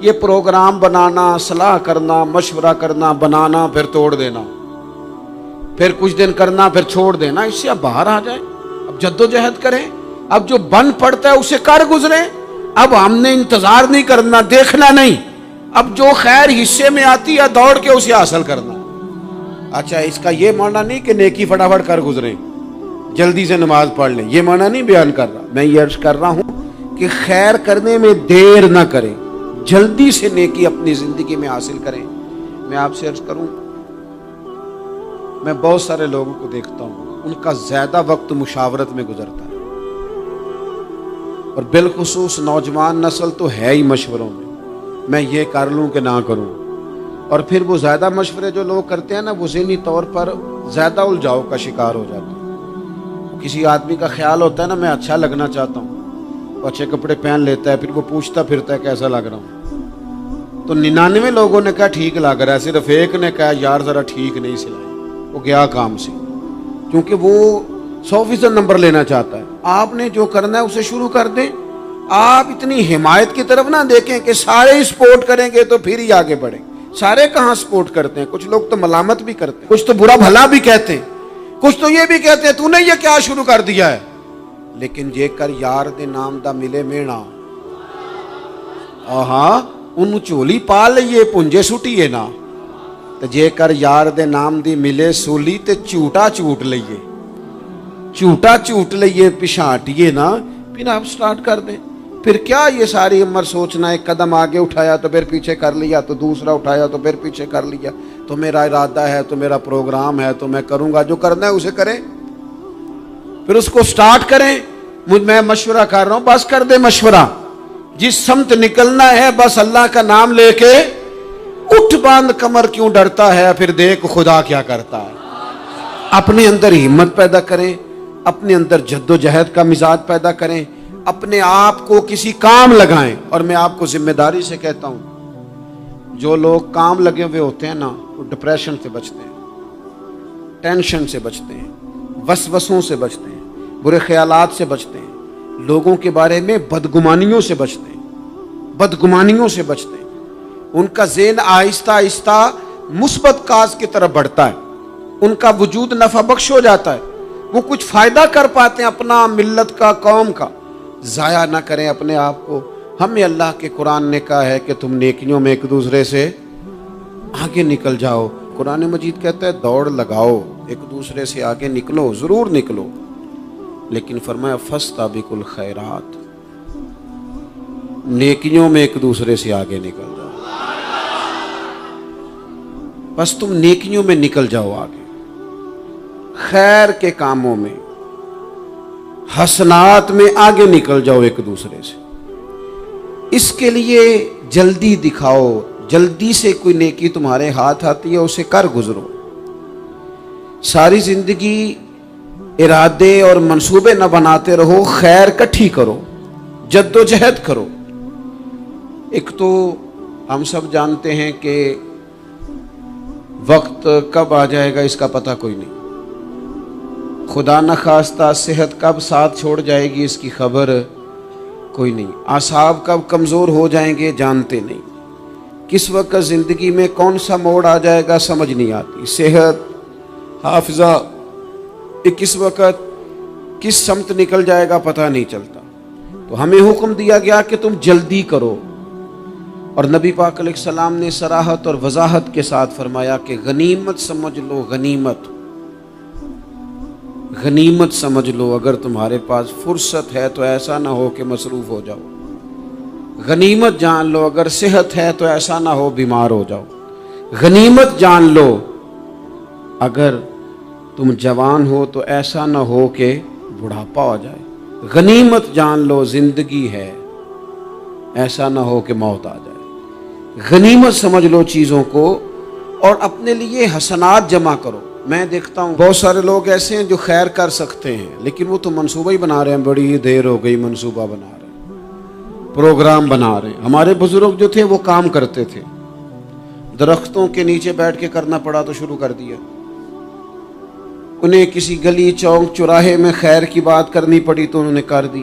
یہ پروگرام بنانا، صلاح کرنا، مشورہ کرنا، بنانا پھر توڑ دینا، پھر کچھ دن کرنا پھر چھوڑ دینا، اس سے اب باہر آ جائیں، اب جدوجہد کریں، اب جو بن پڑتا ہے اسے کر گزریں۔ اب ہم نے انتظار نہیں کرنا، دیکھنا نہیں، اب جو خیر حصے میں آتی ہے دوڑ کے اسے حاصل کرنا۔ اچھا، اس کا یہ معنی نہیں کہ نیکی فٹافٹ کر گزریں، جلدی سے نماز پڑھ لیں، یہ معنی نہیں بیان کر رہا۔ میں یہ عرض کر رہا ہوں کہ خیر کرنے میں دیر نہ کریں، جلدی سے نیکی اپنی زندگی میں حاصل کریں۔ میں آپ سے عرض کروں، میں بہت سارے لوگوں کو دیکھتا ہوں، ان کا زیادہ وقت مشاورت میں گزرتا ہے، اور بالخصوص نوجوان نسل تو ہے ہی مشوروں میں یہ کر لوں کہ نہ کروں، اور پھر وہ زیادہ مشورے جو لوگ کرتے ہیں نا، وہ ذہنی طور پر زیادہ الجھاؤ کا شکار ہو جاتے ہیں۔ کسی آدمی کا خیال ہوتا ہے نا، میں اچھا لگنا چاہتا ہوں، وہ اچھے کپڑے پہن لیتا ہے، پھر وہ پوچھتا پھرتا ہے کیسا لگ رہا ہوں، تو 99 لوگوں نے کہا ٹھیک لگ رہا ہے، صرف ایک نے کہا یار ذرا ٹھیک نہیں سلائی، وہ گیا کام سے، کیونکہ وہ 100% نمبر لینا چاہتا ہے۔ آپ نے جو کرنا ہے اسے شروع کر دیں، آپ اتنی حمایت کی طرف نہ دیکھیں کہ سارے ہی سپورٹ کریں گے تو پھر ہی آگے بڑھیں۔ سارے کہاں سپورٹ کرتے ہیں، کچھ لوگ تو ملامت بھی کرتے ہیں، کچھ تو برا بھلا بھی کہتے ہیں، کچھ تو یہ بھی کہتے ہیں تو نے یہ کیا شروع کر دیا ہے۔ لیکن جے کر یار دے نام دا ملے مینا، آہاں انہوں چولی پا لئیے پنجے سٹیے نا، تو جے کر یار دے نام دی ملے سولی تے چوٹا چوٹ لئیے، چوٹا چوٹ لئیے پشانٹیے نا، پھر آپ سٹارٹ کر دیں۔ پھر کیا یہ ساری عمر سوچنا، ایک قدم آگے اٹھایا تو پھر پیچھے کر لیا، تو دوسرا اٹھایا تو پھر پیچھے کر لیا، تو میرا ارادہ ہے، تو میرا پروگرام ہے، تو میں کروں گا، جو کرنا ہے اسے کریں، پھر اس کو سٹارٹ کریں۔ میں مشورہ کر رہا ہوں، بس کر دے مشورہ، جس سمت نکلنا ہے بس اللہ کا نام لے کے اٹھ، باندھ کمر کیوں ڈرتا ہے، پھر دیکھ خدا کیا کرتا ہے۔ اپنے اندر ہمت پیدا کریں، اپنے اندر جد و جہد کا مزاج پیدا کریں، اپنے آپ کو کسی کام لگائیں۔ اور میں آپ کو ذمہ داری سے کہتا ہوں، جو لوگ کام لگے ہوئے ہوتے ہیں نا، وہ ڈپریشن سے بچتے ہیں، ٹینشن سے بچتے ہیں، وسوسوں سے بچتے ہیں، برے خیالات سے بچتے ہیں، لوگوں کے بارے میں بدگمانیوں سے بچتے ہیں، بدگمانیوں سے بچتے ہیں۔ ان کا ذہن آہستہ آہستہ مثبت کاز کی طرف بڑھتا ہے، ان کا وجود نفع بخش ہو جاتا ہے، وہ کچھ فائدہ کر پاتے ہیں اپنا، ملت کا، قوم کا۔ ضائع نہ کریں اپنے آپ کو۔ ہمیں اللہ کے قرآن نے کہا ہے کہ تم نیکیوں میں ایک دوسرے سے آگے نکل جاؤ۔ قرآن مجید کہتا ہے دوڑ لگاؤ، ایک دوسرے سے آگے نکلو، ضرور نکلو، لیکن فرمایا فاستبقوا الخیرات، نیکیوں میں ایک دوسرے سے آگے نکل جاؤ۔ بس تم نیکیوں میں نکل جاؤ آگے، خیر کے کاموں میں، حسنات میں آگے نکل جاؤ ایک دوسرے سے۔ اس کے لیے جلدی دکھاؤ، جلدی سے کوئی نیکی تمہارے ہاتھ آتی ہے اسے کر گزرو۔ ساری زندگی ارادے اور منصوبے نہ بناتے رہو، خیر کٹھی کرو، جد و جہد کرو۔ ایک تو ہم سب جانتے ہیں کہ وقت کب آ جائے گا اس کا پتہ کوئی نہیں، خدا نخواستہ صحت کب ساتھ چھوڑ جائے گی اس کی خبر کوئی نہیں، اعصاب کب کمزور ہو جائیں گے جانتے نہیں، کس وقت زندگی میں کون سا موڑ آ جائے گا سمجھ نہیں آتی، صحت، حافظہ کس وقت کس سمت نکل جائے گا پتہ نہیں چلتا۔ تو ہمیں حکم دیا گیا کہ تم جلدی کرو، اور نبی پاک علیہ السلام نے صراحت اور وضاحت کے ساتھ فرمایا کہ غنیمت سمجھ لو، غنیمت غنیمت سمجھ لو، اگر تمہارے پاس فرصت ہے تو ایسا نہ ہو کہ مصروف ہو جاؤ، غنیمت جان لو اگر صحت ہے تو ایسا نہ ہو بیمار ہو جاؤ، غنیمت جان لو اگر تم جوان ہو تو ایسا نہ ہو کہ بڑھاپا ہو جائے، غنیمت جان لو زندگی ہے، ایسا نہ ہو کہ موت آ جائے۔ غنیمت سمجھ لو چیزوں کو، اور اپنے لیے حسنات جمع کرو۔ میں دیکھتا ہوں بہت سارے لوگ ایسے ہیں جو خیر کر سکتے ہیں، لیکن وہ تو منصوبہ ہی بنا رہے ہیں، بڑی دیر ہو گئی منصوبہ بنا رہے ہیں، پروگرام بنا رہے ہیں۔ ہمارے بزرگ جو تھے وہ کام کرتے تھے، درختوں کے نیچے بیٹھ کے کرنا پڑا تو شروع کر دیا، انہیں کسی گلی چوک چوراہے میں خیر کی بات کرنی پڑی تو انہوں نے کر دی،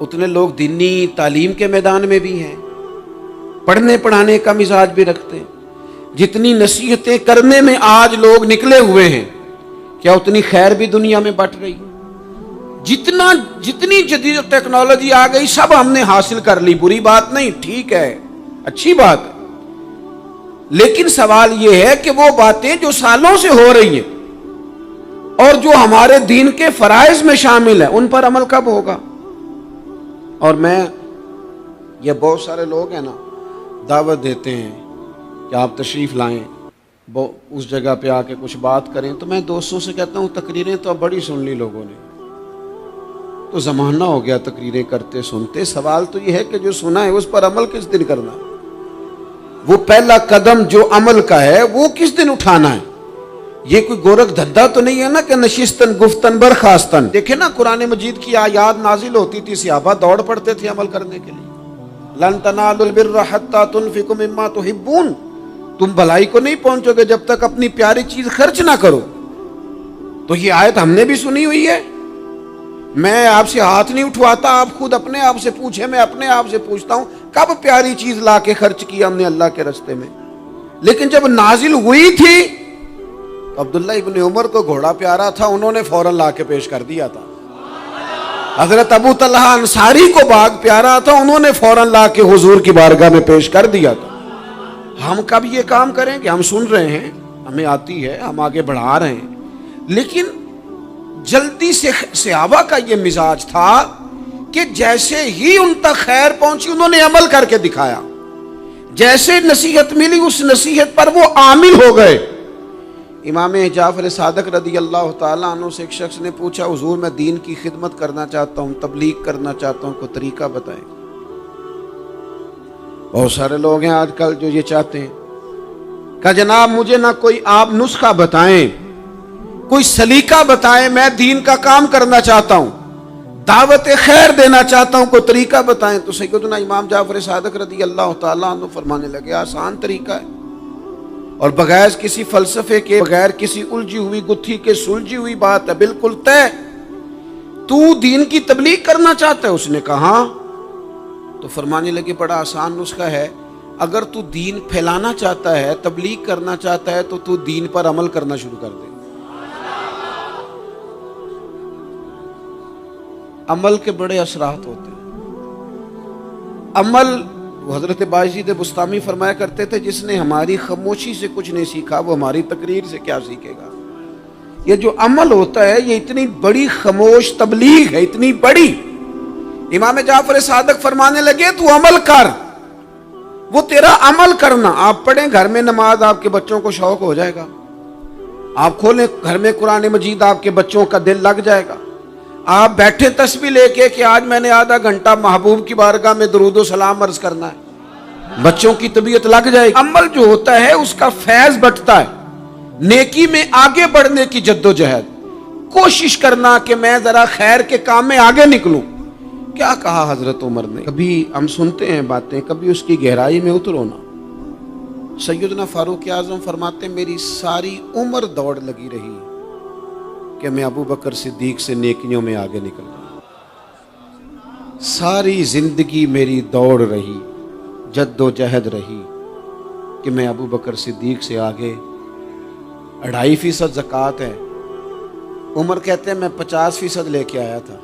اتنے لوگ دینی تعلیم کے میدان میں بھی ہیں، پڑھنے پڑھانے کا مزاج بھی رکھتے ہیں۔ جتنی نصیحتیں کرنے میں آج لوگ نکلے ہوئے ہیں، کیا اتنی خیر بھی دنیا میں بٹ رہی؟ جتنی جدید ٹیکنالوجی آ گئی سب ہم نے حاصل کر لی، بری بات نہیں، ٹھیک ہے، اچھی بات ہے، لیکن سوال یہ ہے کہ وہ باتیں جو سالوں سے ہو رہی ہیں اور جو ہمارے دین کے فرائض میں شامل ہیں ان پر عمل کب ہوگا؟ اور یہ بہت سارے لوگ ہیں نا، دعوت دیتے ہیں کہ آپ تشریف لائیں، اس جگہ پہ آ کے کچھ بات کریں، تو میں دوستوں سے کہتا ہوں تقریریں تو اب بڑی سن لی لوگوں نے، تو زمانہ ہو گیا تقریریں کرتے سنتے۔ سوال تو یہ ہے کہ جو سنا ہے اس پر عمل کس دن کرنا ہے؟ وہ پہلا قدم جو عمل کا ہے وہ کس دن اٹھانا ہے؟ یہ کوئی گورکھ دھندا تو نہیں ہے نا کہ نشستن گفتن برخاستن۔ دیکھیں نا قرآن مجید کی آیات نازل ہوتی تھی، صحابہ دوڑ پڑتے تھے عمل کرنے کے لیے۔ لن تنالوا البر حتى تنفقوا مما تحبون، تم بھلائی کو نہیں پہنچو گے جب تک اپنی پیاری چیز خرچ نہ کرو۔ تو یہ آیت ہم نے بھی سنی ہوئی ہے، میں آپ سے ہاتھ نہیں اٹھواتا، آپ خود اپنے آپ سے پوچھیں، میں اپنے آپ سے پوچھتا ہوں کب پیاری چیز لا کے خرچ کیا ہم نے اللہ کے راستے میں؟ لیکن جب نازل ہوئی تھی عبداللہ ابن عمر کو گھوڑا پیارا تھا، انہوں نے فوراً لا کے پیش کر دیا تھا۔ حضرت ابو طلحہ انصاری کو باغ پیارا تھا، انہوں نے فوراً لا کے حضور کی بارگاہ میں پیش کر دیا تھا۔ ہم کب یہ کام کریں کہ ہم سن رہے ہیں، ہمیں آتی ہے، ہم آگے بڑھا رہے ہیں، لیکن جلدی سے صحابہ کا یہ مزاج تھا کہ جیسے ہی ان تک خیر پہنچی انہوں نے عمل کر کے دکھایا، جیسے نصیحت ملی اس نصیحت پر وہ عامل ہو گئے۔ امام جعفر صادق رضی اللہ تعالیٰ عنہ سے ایک شخص نے پوچھا، حضور میں دین کی خدمت کرنا چاہتا ہوں، تبلیغ کرنا چاہتا ہوں، کوئی طریقہ بتائیں۔ بہت سارے لوگ ہیں آج کل جو یہ چاہتے ہیں، کہا جناب مجھے نہ کوئی آپ نسخہ بتائیں، کوئی سلیقہ بتائیں، میں دین کا کام کرنا چاہتا ہوں، دعوت خیر دینا چاہتا ہوں، کوئی طریقہ بتائیں۔ تو سیدنا امام جعفر صادق رضی اللہ تعالیٰ عنہ فرمانے لگے، آسان طریقہ ہے، اور بغیر کسی فلسفے کے، بغیر کسی الجھی ہوئی گتھی کے سلجھی ہوئی بات ہے، بالکل طے۔ تو دین کی تبلیغ کرنا چاہتا ہے؟ اس نے کہا ہاں۔ تو فرمانے لگے بڑا آسان نسخہ ہے، اگر تو دین پھیلانا چاہتا ہے، تبلیغ کرنا چاہتا ہے، تو دین پر عمل کرنا شروع کر دے۔ عمل کے بڑے اثرات ہوتے ہیں۔ عمل، حضرت باجید بستامی فرمایا کرتے تھے، جس نے ہماری خاموشی سے کچھ نہیں سیکھا وہ ہماری تقریر سے کیا سیکھے گا۔ یہ جو عمل ہوتا ہے یہ اتنی بڑی خاموش تبلیغ ہے، اتنی بڑی۔ امام جعفر صادق فرمانے لگے تو عمل کر، وہ تیرا عمل کرنا۔ آپ پڑھیں گھر میں نماز، آپ کے بچوں کو شوق ہو جائے گا، آپ کھولیں گھر میں قرآن مجید، آپ کے بچوں کا دل لگ جائے گا۔ آپ بیٹھے تسبیح لے کے کہ آج میں نے آدھا گھنٹہ محبوب کی بارگاہ میں درود و سلام عرض کرنا ہے، بچوں کی طبیعت لگ جائے گی۔ عمل جو ہوتا ہے اس کا فیض بٹتا ہے، نیکی میں آگے بڑھنے کی جدوجہد، کوشش کرنا کہ میں ذرا خیر کے کام میں آگے نکلوں۔ کیا کہا حضرت عمر نے؟ کبھی ہم سنتے ہیں باتیں، کبھی اس کی گہرائی میں اترو نا۔ سیدنا فاروق اعظم فرماتے میری ساری عمر دوڑ لگی رہی کہ میں ابو بکر صدیق سے نیکیوں میں آگے نکل جاؤں، ساری زندگی میری دوڑ رہی، جد و جہد رہی کہ میں ابو بکر صدیق سے آگے۔ 2.5% زکوٰۃ ہے، عمر کہتے ہیں میں 50% لے کے آیا تھا،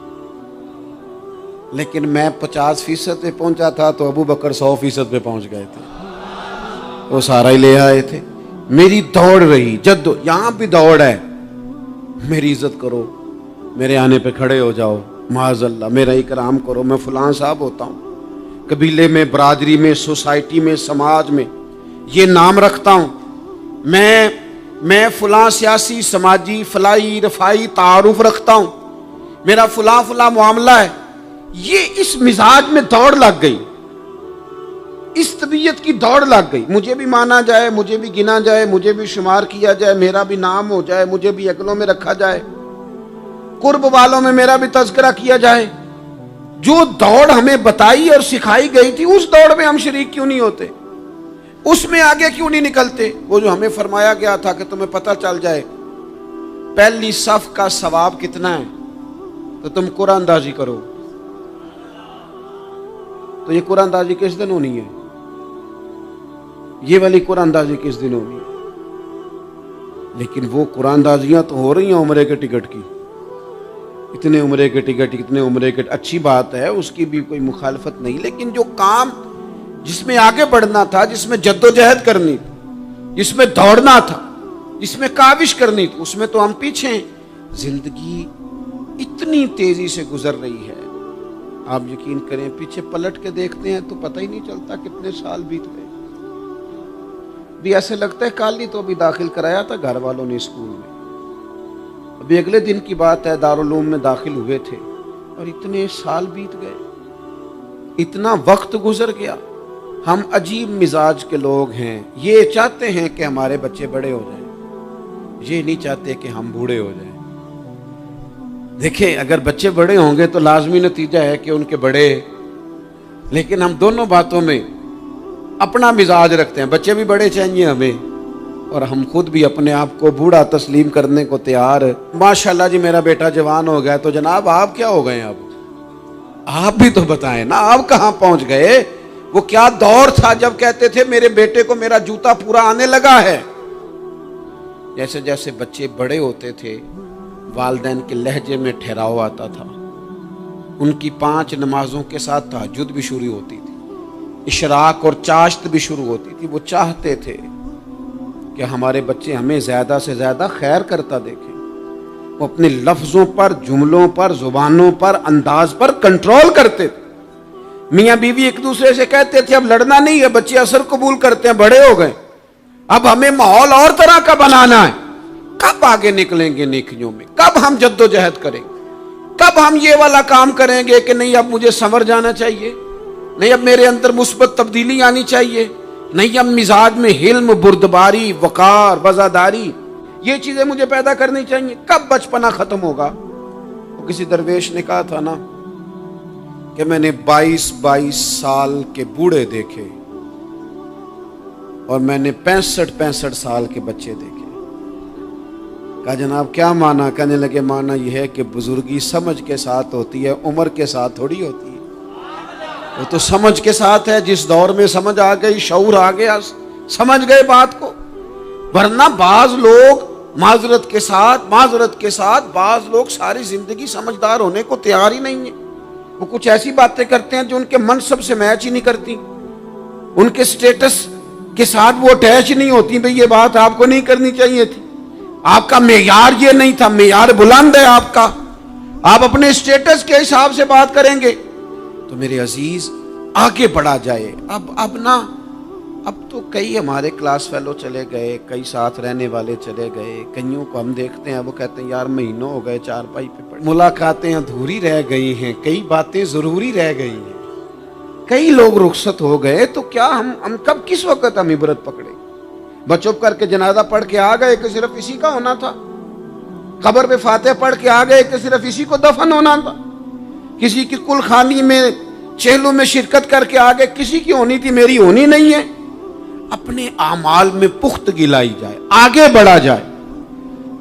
لیکن میں 50% پہ پہنچا تھا تو ابو بکر 100% پہ پہنچ گئے تھے، وہ سارا ہی لے آئے تھے۔ میری دوڑ رہی، یہاں بھی دوڑ ہے، میری عزت کرو، میرے آنے پہ کھڑے ہو جاؤ، معاذ اللہ میرا اکرام کرو، میں فلاں صاحب ہوتا ہوں، قبیلے میں، برادری میں، سوسائٹی میں، سماج میں یہ نام رکھتا ہوں، میں فلاں سیاسی، سماجی، فلاحی، رفائی تعارف رکھتا ہوں، میرا فلاں معاملہ ہے۔ یہ اس مزاج میں دوڑ لگ گئی، اس طبیعت کی دوڑ لگ گئی، مجھے بھی مانا جائے، مجھے بھی گنا جائے، مجھے بھی شمار کیا جائے، میرا بھی نام ہو جائے، مجھے بھی اگلوں میں رکھا جائے، قرب والوں میں میرا بھی تذکرہ کیا جائے۔ جو دوڑ ہمیں بتائی اور سکھائی گئی تھی اس دوڑ میں ہم شریک کیوں نہیں ہوتے؟ اس میں آگے کیوں نہیں نکلتے؟ وہ جو ہمیں فرمایا گیا تھا کہ تمہیں پتہ چل جائے پہلی صف کا ثواب کتنا ہے تو تم قرآن اندازی کرو، تو یہ قرآن اندازی کس دن ہونی ہے؟ یہ والی قرآن اندازی کس دن ہونی ہے؟ لیکن وہ قرآن اندازیاں تو ہو رہی ہیں عمرے کے ٹکٹ کی، اتنے عمرے کے ٹکٹ، اتنے عمرے کے، اچھی بات ہے، اس کی بھی کوئی مخالفت نہیں، لیکن جو کام جس میں آگے بڑھنا تھا، جس میں جد و جہد کرنی تھی، جس میں دوڑنا تھا، جس میں کاوش کرنی تھی، اس میں تو ہم پیچھے ہیں۔ زندگی اتنی تیزی سے گزر رہی ہے، آپ یقین کریں پیچھے پلٹ کے دیکھتے ہیں تو پتہ ہی نہیں چلتا کتنے سال بیت گئے۔ بھی ایسے لگتا ہے کل ہی تو ابھی داخل کرایا تھا گھر والوں نے اسکول میں، ابھی اگلے دن کی بات ہے دارالعلوم میں داخل ہوئے تھے اور اتنے سال بیت گئے، اتنا وقت گزر گیا۔ ہم عجیب مزاج کے لوگ ہیں، یہ چاہتے ہیں کہ ہمارے بچے بڑے ہو جائیں، یہ نہیں چاہتے کہ ہم بوڑھے ہو جائیں۔ دیکھیں اگر بچے بڑے ہوں گے تو لازمی نتیجہ ہے کہ ان کے بڑے، لیکن ہم دونوں باتوں میں اپنا مزاج رکھتے ہیں، بچے بھی بڑے چاہیے ہمیں اور ہم خود بھی اپنے آپ کو بوڑھا تسلیم کرنے کو تیار۔ ماشاءاللہ جی میرا بیٹا جوان ہو گیا، تو جناب آپ کیا ہو گئے ہیں؟ اب آپ بھی تو بتائیں نا، آپ کہاں پہنچ گئے؟ وہ کیا دور تھا جب کہتے تھے میرے بیٹے کو میرا جوتا پورا آنے لگا ہے۔ جیسے جیسے بچے بڑے ہوتے تھے والدین کے لہجے میں ٹھہراؤ آتا تھا، ان کی 5 نمازوں کے ساتھ تہجد بھی شروع ہوتی تھی، اشراق اور چاشت بھی شروع ہوتی تھی۔ وہ چاہتے تھے کہ ہمارے بچے ہمیں زیادہ سے زیادہ خیر کرتا دیکھیں، وہ اپنے لفظوں پر، جملوں پر، زبانوں پر، انداز پر کنٹرول کرتے تھے۔ میاں بیوی ایک دوسرے سے کہتے تھے اب لڑنا نہیں ہے، بچے اثر قبول کرتے ہیں، بڑے ہو گئے، اب ہمیں ماحول اور طرح کا بنانا ہے۔ کب آگے نکلیں گے نیکیوں میں؟ کب ہم جد و جہد کریں گے؟ کب ہم یہ والا کام کریں گے کہ نہیں اب مجھے سنور جانا چاہیے، نہیں اب میرے اندر مثبت تبدیلی آنی چاہیے، نہیں اب مزاج میں حلم، بردباری، وقار، وفاداری، یہ چیزیں مجھے پیدا کرنی چاہیے؟ کب بچپنا ختم ہوگا؟ وہ کسی درویش نے کہا تھا نا کہ میں نے 22 سال کے بوڑھے دیکھے اور میں نے 65 سال کے بچے دیکھے۔ کہا جناب کیا معنی؟ کہنے لگے معنی یہ ہے کہ بزرگی سمجھ کے ساتھ ہوتی ہے، عمر کے ساتھ تھوڑی ہوتی ہے۔ وہ تو سمجھ کے ساتھ ہے، جس دور میں سمجھ آ گئی، شعور آ گیا، سمجھ گئے بات کو۔ ورنہ بعض لوگ معذرت کے ساتھ بعض لوگ ساری زندگی سمجھدار ہونے کو تیار ہی نہیں ہیں۔ وہ کچھ ایسی باتیں کرتے ہیں جو ان کے منصب سے میچ ہی نہیں کرتی، ان کے سٹیٹس کے ساتھ وہ اٹیچ نہیں ہوتی۔ بھئی یہ بات آپ کو نہیں کرنی چاہیے تھی، آپ کا معیار یہ نہیں تھا، معیار بلند ہے آپ کا، آپ اپنے سٹیٹس کے حساب سے بات کریں گے۔ تو میرے عزیز آگے بڑھا جائے۔ اب تو کئی ہمارے کلاس فیلو چلے گئے، کئی ساتھ رہنے والے چلے گئے، کئیوں کو ہم دیکھتے ہیں وہ کہتے ہیں یار مہینوں ہو گئے چارپائی پہ پڑے، ملاقاتیں ادھوری رہ گئی ہیں، کئی باتیں ضروری رہ گئی ہیں، کئی لوگ رخصت ہو گئے، تو کیا ہم کب کس وقت ہم عبرت پکڑے؟ بس چپ کر کے جنازہ پڑھ کے آ گئے کہ صرف اسی کا ہونا تھا، قبر پہ فاتحہ پڑھ کے آ گئے کہ صرف اسی کو دفن ہونا تھا، کسی کی کل خانی میں چہلوں میں شرکت کر کے آگے کسی کی ہونی تھی، میری ہونی نہیں ہے۔ اپنے اعمال میں پختگی لائی جائے، آگے بڑھا جائے۔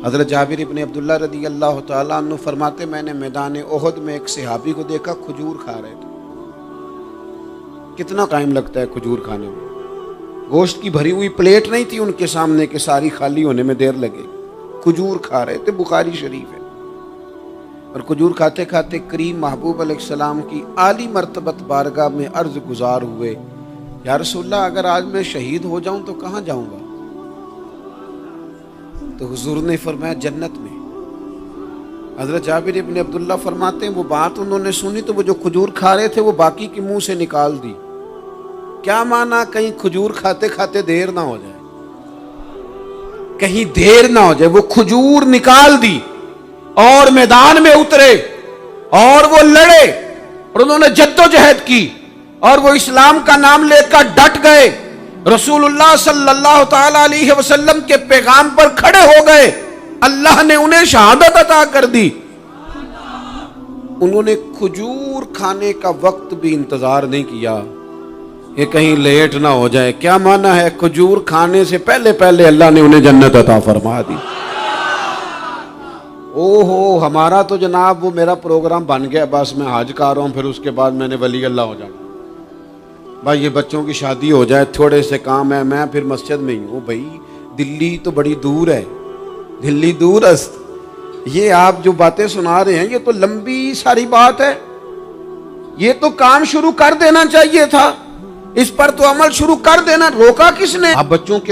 حضرت جابر ابن عبداللہ رضی اللہ تعالیٰ عنہ فرماتے میں نے میدان احد میں ایک صحابی کو دیکھا کھجور کھا رہے تھے۔ کتنا ٹائم لگتا ہے کھجور کھانے میں؟ گوشت کی بھری ہوئی پلیٹ نہیں تھی ان کے سامنے کہ ساری خالی ہونے میں دیر لگے، کھجور کھا رہے تھے، بخاری شریف ہے۔ اور کھجور کھاتے کھاتے کریم محبوب علیہ السلام کی عالی مرتبت بارگاہ میں عرض گزار ہوئے یا رسول اللہ اگر آج میں شہید ہو جاؤں تو کہاں جاؤں گا؟ تو حضور نے فرمایا جنت میں۔ حضرت جابر ابن عبداللہ فرماتے ہیں وہ بات انہوں نے سنی تو وہ جو کھجور کھا رہے تھے وہ باقی کے منہ سے نکال دی۔ کیا معنی؟ کہیں کھجور کھاتے کھاتے دیر نہ ہو جائے، کہیں دیر نہ ہو جائے۔ وہ کھجور نکال دی اور میدان میں اترے اور وہ لڑے اور انہوں نے جد و جہد کی اور وہ اسلام کا نام لے کر ڈٹ گئے، رسول اللہ صلی اللہ تعالی علیہ وسلم کے پیغام پر کھڑے ہو گئے، اللہ نے انہیں شہادت عطا کر دی۔ انہوں نے کھجور کھانے کا وقت بھی انتظار نہیں کیا کہ کہیں لیٹ نہ ہو جائے۔ کیا معنی ہے؟ کھجور کھانے سے پہلے پہلے اللہ نے انہیں جنت عطا فرما دی۔ اوہو ہمارا تو جناب وہ میرا پروگرام بن گیا، بس میں حج کر رہا ہوں، پھر اس کے بعد میں نے ولی اللہ ہو جانا۔ بھائی یہ بچوں کی شادی ہو جائے، تھوڑے سے کام ہے، میں پھر مسجد میں ہی ہوں. بھائی دلی تو بڑی دور ہے، دلی دور است. یہ آپ جو باتیں سنا رہے ہیں یہ تو لمبی ساری بات ہے. یہ تو کام شروع کر دینا چاہیے تھا، اس پر تو عمل شروع کر دینا. روکا کس نے؟ آپ بچوں کے